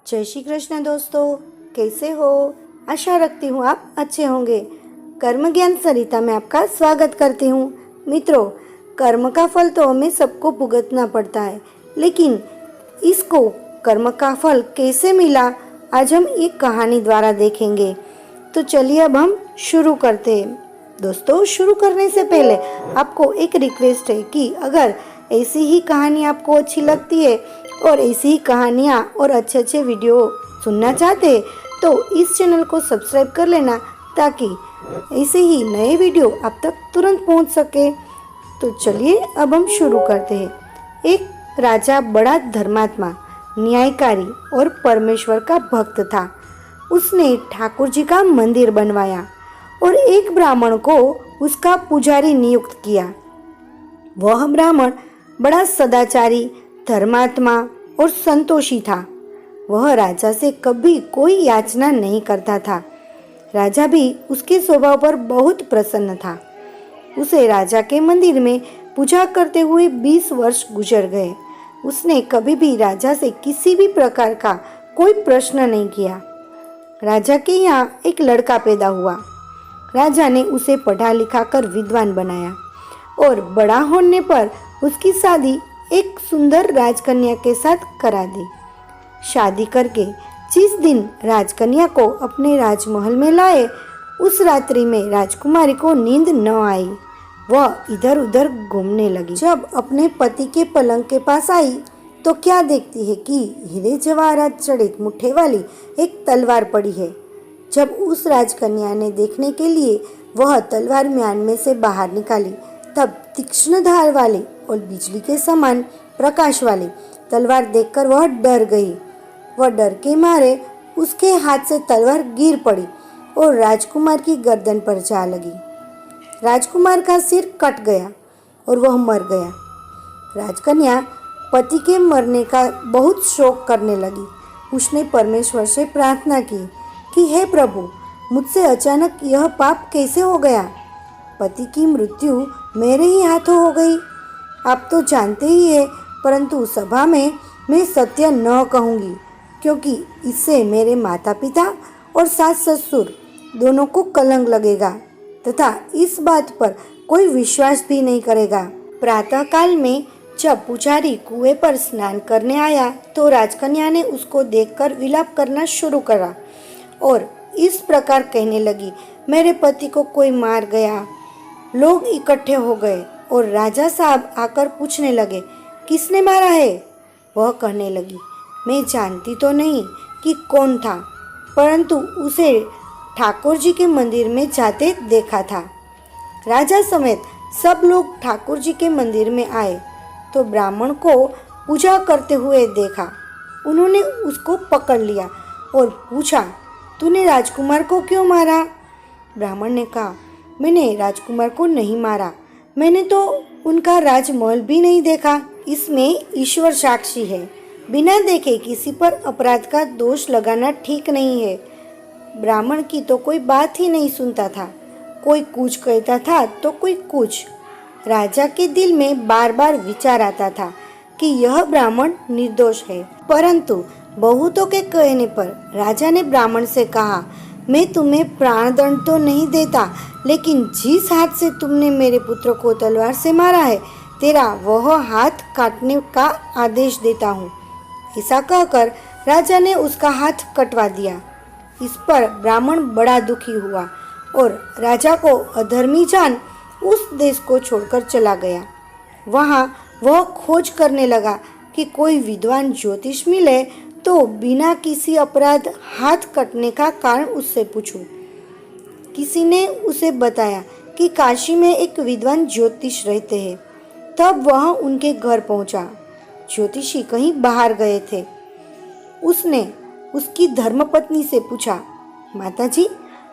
जय श्री कृष्ण दोस्तों, कैसे हो? आशा रखती हूँ आप अच्छे होंगे। कर्म ज्ञान सरिता में आपका स्वागत करती हूँ। मित्रों, कर्म का फल तो हमें सबको भुगतना पड़ता है, लेकिन इसको कर्म का फल कैसे मिला, आज हम एक कहानी द्वारा देखेंगे। तो चलिए अब हम शुरू करते हैं। दोस्तों, शुरू करने से पहले आपको एक रिक्वेस्ट है कि अगर ऐसी ही कहानी आपको अच्छी लगती है और ऐसी ही कहानियाँ और अच्छे अच्छे वीडियो सुनना चाहते हैं तो इस चैनल को सब्सक्राइब कर लेना, ताकि ऐसे ही नए वीडियो आप तक तुरंत पहुंच सके। तो चलिए अब हम शुरू करते हैं। एक राजा बड़ा धर्मात्मा, न्यायकारी और परमेश्वर का भक्त था। उसने ठाकुर जी का मंदिर बनवाया और एक ब्राह्मण को उसका पुजारी नियुक्त किया। वह ब्राह्मण बड़ा सदाचारी, धर्मात्मा और संतोषी था। वह राजा से कभी कोई याचना नहीं करता था। राजा भी उसके स्वभाव पर बहुत प्रसन्न था। उसे राजा के मंदिर में पूजा करते हुए 20 वर्ष गुजर गए। उसने कभी भी राजा से किसी भी प्रकार का कोई प्रश्न नहीं किया। राजा के यहाँ एक लड़का पैदा हुआ। राजा ने उसे पढ़ा लिखा कर विद्वान बनाया और बड़ा होने पर उसकी शादी एक सुंदर राजकन्या के साथ करा दी। शादी करके जिस दिन राजकन्या को अपने राजमहल में लाए, उस रात्रि में राजकुमारी को नींद न आई। वह इधर उधर घूमने लगी। जब अपने पति के पलंग के पास आई तो क्या देखती है कि हीरे जवाहरात जड़ित मुट्ठे वाली एक तलवार पड़ी है। जब उस राजकन्या ने देखने के लिए वह तलवार म्यान में से बाहर निकाली, तब तीक्ष्ण धार वाली और बिजली के समान प्रकाश वाली तलवार देखकर वह डर गई। वह डर के मारे उसके हाथ से तलवार गिर पड़ी और राजकुमार की गर्दन पर जा लगी। राजकुमार का सिर कट गया और वह मर गया। राजकन्या पति के मरने का बहुत शोक करने लगी। उसने परमेश्वर से प्रार्थना की कि हे प्रभु, मुझसे अचानक यह पाप कैसे हो गया? पति की मृत्यु मेरे ही हाथों हो गई। आप तो जानते ही है, परंतु सभा में मैं सत्य न कहूँगी, क्योंकि इससे मेरे माता पिता और सास ससुर दोनों को कलंक लगेगा तथा इस बात पर कोई विश्वास भी नहीं करेगा। प्रातःकाल में जब पुजारी कुएं पर स्नान करने आया तो राजकन्या ने उसको देखकर विलाप करना शुरू करा और इस प्रकार कहने लगी, मेरे पति को कोई मार गया। लोग इकट्ठे हो गए और राजा साहब आकर पूछने लगे, किसने मारा है? वह कहने लगी, मैं जानती तो नहीं कि कौन था, परंतु उसे ठाकुर जी के मंदिर में जाते देखा था। राजा समेत सब लोग ठाकुर जी के मंदिर में आए तो ब्राह्मण को पूजा करते हुए देखा। उन्होंने उसको पकड़ लिया और पूछा, तूने राजकुमार को क्यों मारा? ब्राह्मण ने कहा, मैंने राजकुमार को नहीं मारा, मैंने तो उनका राजमहल भी नहीं देखा। इसमें ईश्वर साक्षी है। बिना देखे किसी पर अपराध का दोष लगाना ठीक नहीं है। ब्राह्मण की तो कोई बात ही नहीं सुनता था। कोई कुछ कहता था तो कोई कुछ। राजा के दिल में बार बार विचार आता था कि यह ब्राह्मण निर्दोष है, परंतु बहुतों के कहने पर राजा ने ब्राह्मण से कहा, मैं तुम्हें प्राणदंड तो नहीं देता, लेकिन जिस हाथ से तुमने मेरे पुत्र को तलवार से मारा है, तेरा वह हाथ काटने का आदेश देता हूँ। ऐसा कहकर राजा ने उसका हाथ कटवा दिया। इस पर ब्राह्मण बड़ा दुखी हुआ और राजा को अधर्मी जान उस देश को छोड़कर चला गया। वहाँ वह खोज करने लगा कि कोई विद्वान ज्योतिष मिले तो बिना किसी अपराध हाथ कटने का कारण उससे पूछूं। किसी ने उसे बताया कि काशी में एक विद्वान ज्योतिष रहते हैं। तब वह उनके घर पहुंचा। ज्योतिषी कहीं बाहर गए थे। उसने उसकी धर्मपत्नी से पूछा, माताजी,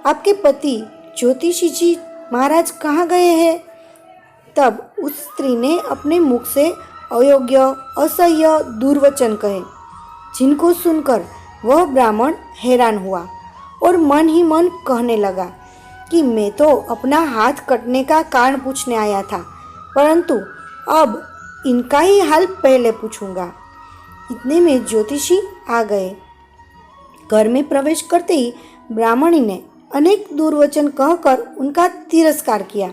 आपके पति ज्योतिषी जी महाराज कहाँ गए हैं? तब उस स्त्री ने अपने मुख से अयोग्य, असह्य दुर्वचन कहे, जिनको सुनकर वह ब्राह्मण हैरान हुआ और मन ही मन कहने लगा कि मैं तो अपना हाथ कटने का कारण पूछने आया था, परंतु अब इनका ही हाल पहले पूछूंगा। इतने में ज्योतिषी आ गए। घर में प्रवेश करते ही ब्राह्मणी ने अनेक दुर्वचन कहकर उनका तिरस्कार किया,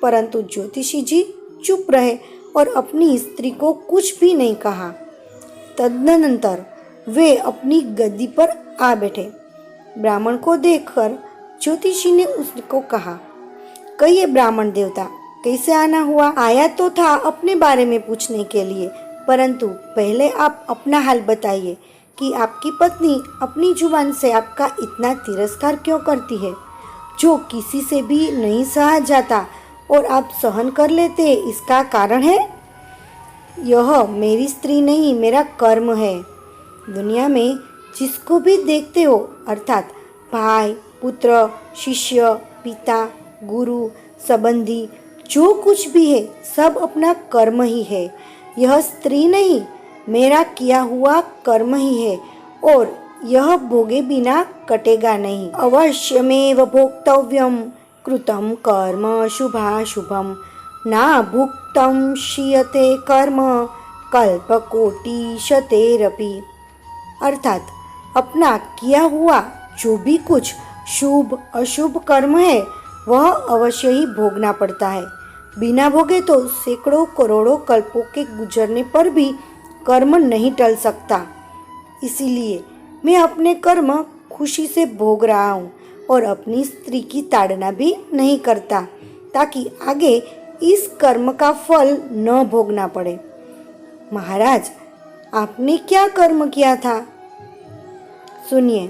परंतु ज्योतिषी जी चुप रहे और अपनी स्त्री को कुछ भी नहीं कहा। तदनंतर वे अपनी गद्दी पर आ बैठे। ब्राह्मण को देखकर ज्योतिषी ने उसको कहा, कहिए ब्राह्मण देवता, कैसे आना हुआ? आया तो था अपने बारे में पूछने के लिए, परंतु पहले आप अपना हाल बताइए कि आपकी पत्नी अपनी जुबान से आपका इतना तिरस्कार क्यों करती है, जो किसी से भी नहीं सहा जाता और आप सहन कर लेते, इसका कारण है? यह मेरी स्त्री नहीं, मेरा कर्म है। दुनिया में जिसको भी देखते हो, अर्थात भाई, पुत्र, शिष्य, पिता, गुरु, संबंधी, जो कुछ भी है, सब अपना कर्म ही है। यह स्त्री नहीं, मेरा किया हुआ कर्म ही है और यह भोगे बिना कटेगा नहीं। अवश्यमेव भोक्तव्यम कृतं कर्म शुभाशुभम ना भुक्तं क्षीयते कर्म कल्पकोटिशतेरपि। अर्थात अपना किया हुआ जो भी कुछ शुभ अशुभ कर्म है वह अवश्य ही भोगना पड़ता है। बिना भोगे तो सैकड़ों करोड़ों कल्पों के गुजरने पर भी कर्म नहीं टल सकता। इसीलिए मैं अपने कर्म खुशी से भोग रहा हूँ और अपनी स्त्री की ताड़ना भी नहीं करता, ताकि आगे इस कर्म का फल न भोगना पड़े। महाराज, आपने क्या कर्म किया था? सुनिए,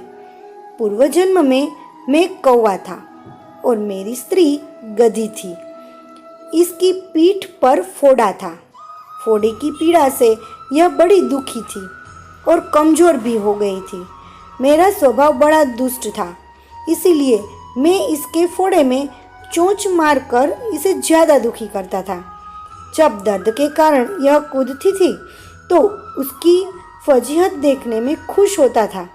पूर्व जन्म में मैं कौवा था और मेरी स्त्री गधी थी। इसकी पीठ पर फोड़ा था। फोड़े की पीड़ा से यह बड़ी दुखी थी और कमजोर भी हो गई थी। मेरा स्वभाव बड़ा दुष्ट था, इसीलिए मैं इसके फोड़े में चोंच मारकर इसे ज़्यादा दुखी करता था। जब दर्द के कारण यह कूदती थी तो उसकी फजीहत देखने में खुश होता था।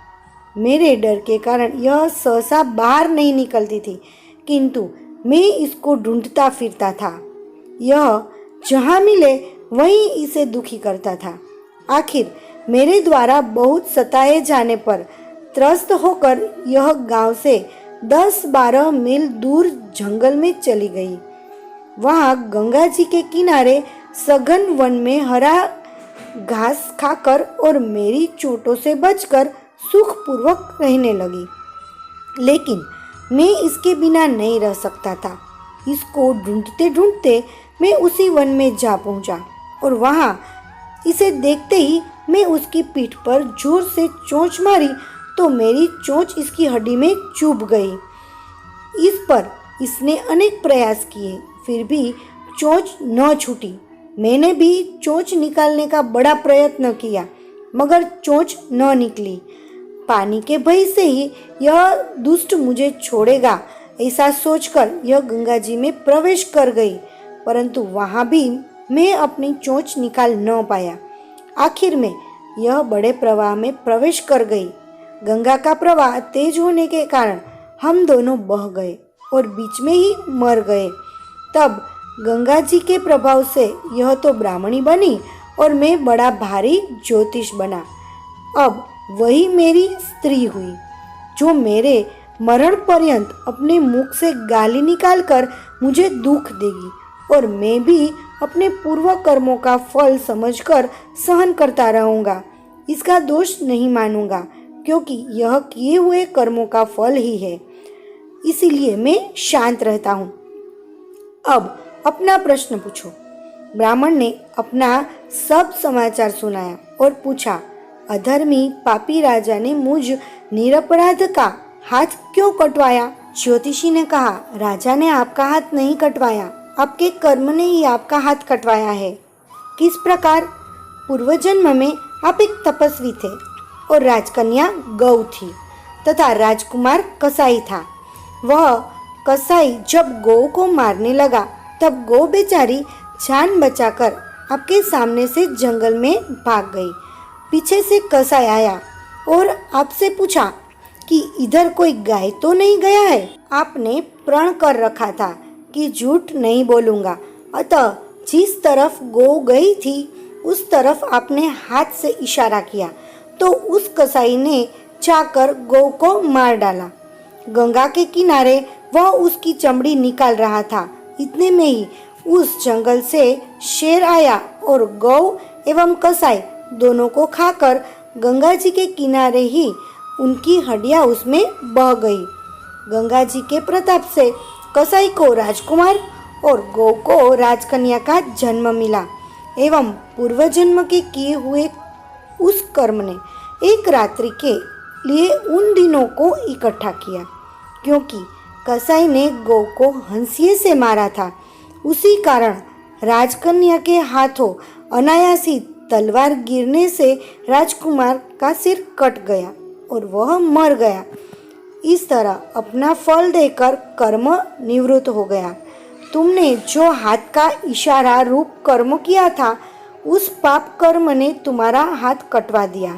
मेरे डर के कारण यह सहसा बाहर नहीं निकलती थी, किंतु मैं इसको ढूंढता फिरता था। यह जहाँ मिले वहीं इसे दुखी करता था। आखिर मेरे द्वारा बहुत सताए जाने पर त्रस्त होकर यह गांव से 10-12 मील दूर जंगल में चली गई। वहाँ गंगा जी के किनारे सघन वन में हरा घास खाकर और मेरी चोटों से बचकर सुखपूर्वक रहने लगी। लेकिन मैं इसके बिना नहीं रह सकता था। इसको ढूंढते ढूंढते मैं उसी वन में जा पहुंचा और वहाँ इसे देखते ही मैं उसकी पीठ पर जोर से चोंच मारी तो मेरी चोंच इसकी हड्डी में चुभ गई। इस पर इसने अनेक प्रयास किए, फिर भी चोंच न छूटी। मैंने भी चोंच निकालने का बड़ा प्रयत्न किया, मगर चोंच न निकली। पानी के भय से ही यह दुष्ट मुझे छोड़ेगा ऐसा सोचकर यह गंगा जी में प्रवेश कर गई, परंतु वहाँ भी मैं अपनी चोंच निकाल न पाया। आखिर में यह बड़े प्रवाह में प्रवेश कर गई। गंगा का प्रवाह तेज होने के कारण हम दोनों बह गए और बीच में ही मर गए। तब गंगा जी के प्रभाव से यह तो ब्राह्मणी बनी और मैं बड़ा भारी ज्योतिष बना। अब वही मेरी स्त्री हुई, जो मेरे मरण पर्यंत अपने मुख से गाली निकालकर मुझे दुख देगी और मैं भी अपने पूर्व कर्मों का फल समझकर सहन करता रहूँगा। इसका दोष नहीं मानूंगा, क्योंकि यह किए हुए कर्मों का फल ही है। इसीलिए मैं शांत रहता हूँ। अब अपना प्रश्न पूछो। ब्राह्मण ने अपना सब समाचार सुनाया और पूछा, अधर्मी पापी राजा ने मुझ निरपराध का हाथ क्यों कटवाया? ज्योतिषी ने कहा, राजा ने आपका हाथ नहीं कटवाया, आपके कर्म ने ही आपका हाथ कटवाया है। किस प्रकार? पूर्व जन्म में आप एक तपस्वी थे और राजकन्या गौ थी तथा राजकुमार कसाई था। वह कसाई जब गौ को मारने लगा तब गौ बेचारी जान बचाकर आपके सामने से जंगल में भाग गई। पीछे से कसाई आया और आपसे पूछा कि इधर कोई गाय तो नहीं गया है? आपने प्रण कर रखा था कि झूठ नहीं बोलूँगा, अतः जिस तरफ गौ गई थी उस तरफ आपने हाथ से इशारा किया तो उस कसाई ने जाकर गौ को मार डाला। गंगा के किनारे वह उसकी चमड़ी निकाल रहा था। इतने में ही उस जंगल से शेर आया और गौ एवं कसाई दोनों को खाकर गंगा जी के किनारे ही उनकी हड्डियां उसमें बह गई। गंगा जी के प्रताप से कसाई को राजकुमार और गौ को राजकन्या का जन्म मिला एवं पूर्व जन्म के किए हुए उस कर्म ने एक रात्रि के लिए उन दिनों को इकट्ठा किया। क्योंकि कसाई ने गौ को हंसिए से मारा था, उसी कारण राजकन्या के हाथों अनायास ही तलवार गिरने से राजकुमार का सिर कट गया और वह मर गया। इस तरह अपना फल देकर कर्म निवृत्त हो गया। तुमने जो हाथ का इशारा रूप कर्म किया था, उस पाप कर्म ने तुम्हारा हाथ कटवा दिया।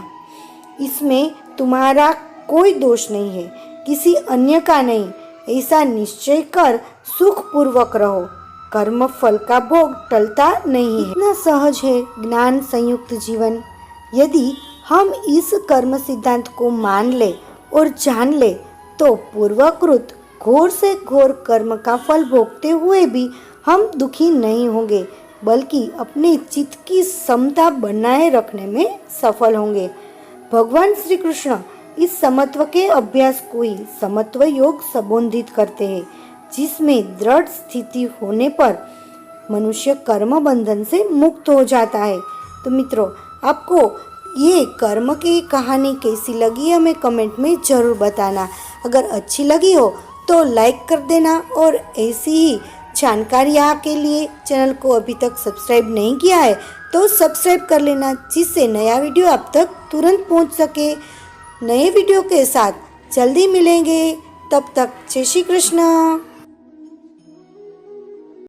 इसमें तुम्हारा कोई दोष नहीं है, किसी अन्य का नहीं। ऐसा निश्चय कर सुखपूर्वक रहो। कर्म फल का भोग टलता नहीं है। इतना सहज है ज्ञान संयुक्त जीवन। यदि हम इस कर्म सिद्धांत को मान ले और जान ले तो पूर्वकृत घोर से घोर कर्म का फल भोगते हुए भी हम दुखी नहीं होंगे, बल्कि अपने चित्त की समता बनाए रखने में सफल होंगे। भगवान श्री कृष्ण इस समत्व के अभ्यास को ही समत्व योग संबोधित करते हैं, जिसमें दृढ़ स्थिति होने पर मनुष्य कर्म बंधन से मुक्त हो जाता है। तो मित्रों, आपको ये कर्म की कहानी कैसी लगी हमें कमेंट में ज़रूर बताना। अगर अच्छी लगी हो तो लाइक कर देना और ऐसी ही जानकारियाँ के लिए चैनल को अभी तक सब्सक्राइब नहीं किया है तो सब्सक्राइब कर लेना, जिससे नया वीडियो आप तक तुरंत पहुंच सके। नए वीडियो के साथ जल्दी मिलेंगे, तब तक जय श्री कृष्ण।